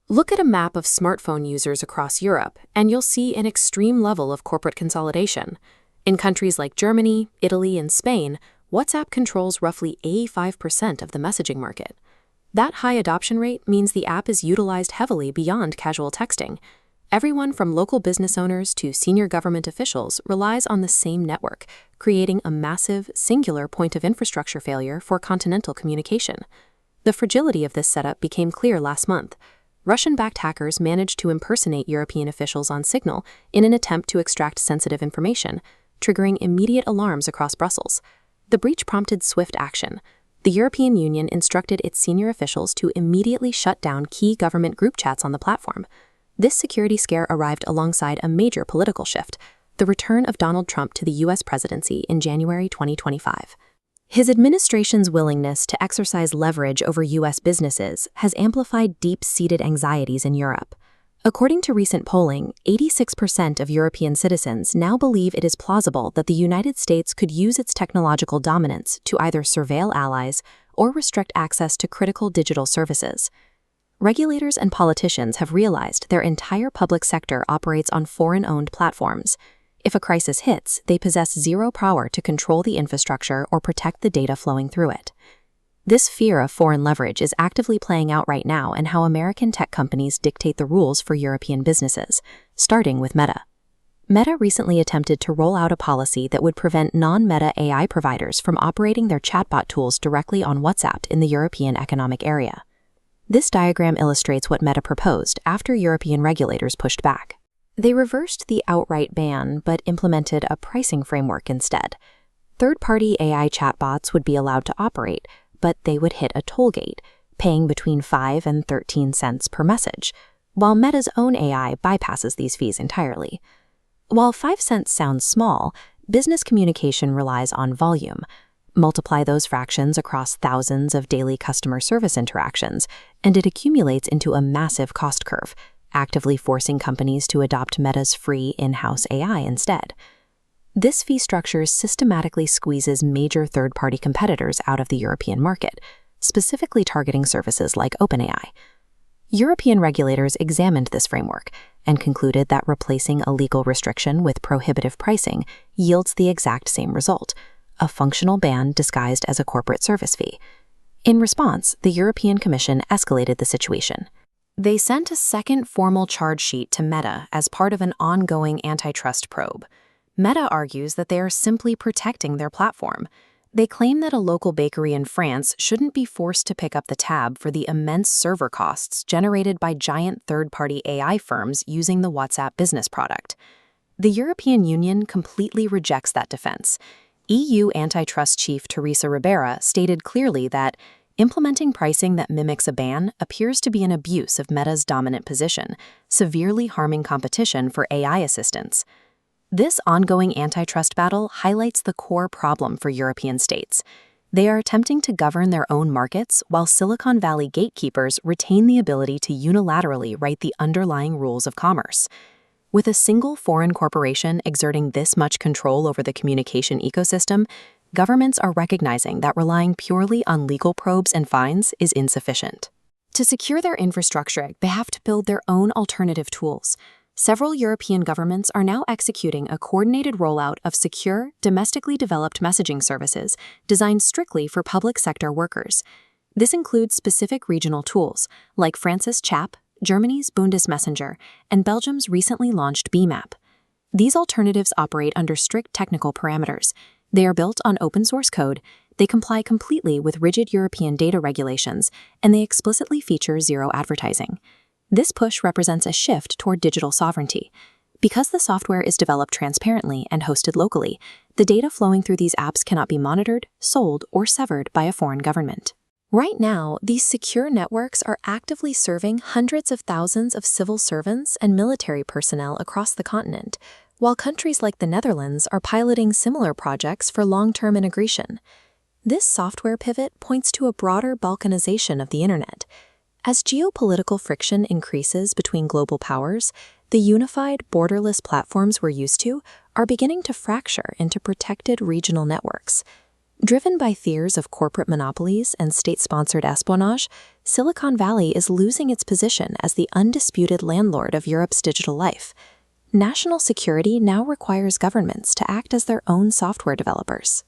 Look at a map of smartphone users across Europe, and you'll see an extreme level of corporate consolidation. In countries like Germany, Italy, and Spain, WhatsApp controls roughly 85% of the messaging market. That high adoption rate means the app is utilized heavily beyond casual texting. Everyone from local business owners to senior government officials relies on the same network, creating a massive, singular point of infrastructure failure for continental communication. The fragility of this setup became clear last month. Russian-backed hackers managed to impersonate European officials on Signal in an attempt to extract sensitive information, triggering immediate alarms across Brussels. The breach prompted swift action. The European Union instructed its senior officials to immediately shut down key government group chats on the platform. This security scare arrived alongside a major political shift, the return of Donald Trump to the U.S. presidency in January 2025. His administration's willingness to exercise leverage over U.S. businesses has amplified deep-seated anxieties in Europe. According to recent polling, 86% of European citizens now believe it is plausible that the United States could use its technological dominance to either surveil allies or restrict access to critical digital services. Regulators and politicians have realized their entire public sector operates on foreign-owned platforms. If a crisis hits, they possess zero power to control the infrastructure or protect the data flowing through it. This fear of foreign leverage is actively playing out right now in how American tech companies dictate the rules for European businesses, starting with Meta. Meta recently attempted to roll out a policy that would prevent non-Meta AI providers from operating their chatbot tools directly on WhatsApp in the European Economic Area. This diagram illustrates what Meta proposed after European regulators pushed back. They reversed the outright ban but implemented a pricing framework instead. Third-party AI chatbots would be allowed to operate, but they would hit a toll gate, paying between 5 and 13 cents per message, while Meta's own AI bypasses these fees entirely. While 5 cents sounds small, business communication relies on volume. Multiply those fractions across thousands of daily customer service interactions, and it accumulates into a massive cost curve, actively forcing companies to adopt Meta's free in-house AI instead. This fee structure systematically squeezes major third-party competitors out of the European market, specifically targeting services like OpenAI. European regulators examined this framework and concluded that replacing a legal restriction with prohibitive pricing yields the exact same result, a functional ban disguised as a corporate service fee. In response, the European Commission escalated the situation. They sent a second formal charge sheet to Meta as part of an ongoing antitrust probe. Meta argues that they are simply protecting their platform. They claim that a local bakery in France shouldn't be forced to pick up the tab for the immense server costs generated by giant third-party AI firms using the WhatsApp business product. The European Union completely rejects that defense. EU antitrust chief Teresa Ribera stated clearly that implementing pricing that mimics a ban appears to be an abuse of Meta's dominant position, severely harming competition for AI assistants. This ongoing antitrust battle highlights the core problem for European states. They are attempting to govern their own markets while Silicon Valley gatekeepers retain the ability to unilaterally write the underlying rules of commerce. With a single foreign corporation exerting this much control over the communication ecosystem, governments are recognizing that relying purely on legal probes and fines is insufficient. To secure their infrastructure, they have to build their own alternative tools. Several European governments are now executing a coordinated rollout of secure, domestically developed messaging services designed strictly for public sector workers. This includes specific regional tools, like France's CHAP, Germany's Bundesmessenger, and Belgium's recently launched BMAP. These alternatives operate under strict technical parameters. They are built on open-source code, they comply completely with rigid European data regulations, and they explicitly feature zero advertising. This push represents a shift toward digital sovereignty. Because the software is developed transparently and hosted locally, the data flowing through these apps cannot be monitored, sold, or severed by a foreign government. Right now, these secure networks are actively serving hundreds of thousands of civil servants and military personnel across the continent, while countries like the Netherlands are piloting similar projects for long-term integration. This software pivot points to a broader balkanization of the internet. As geopolitical friction increases between global powers, the unified, borderless platforms we're used to are beginning to fracture into protected regional networks. Driven by fears of corporate monopolies and state-sponsored espionage, Silicon Valley is losing its position as the undisputed landlord of Europe's digital life. National security now requires governments to act as their own software developers.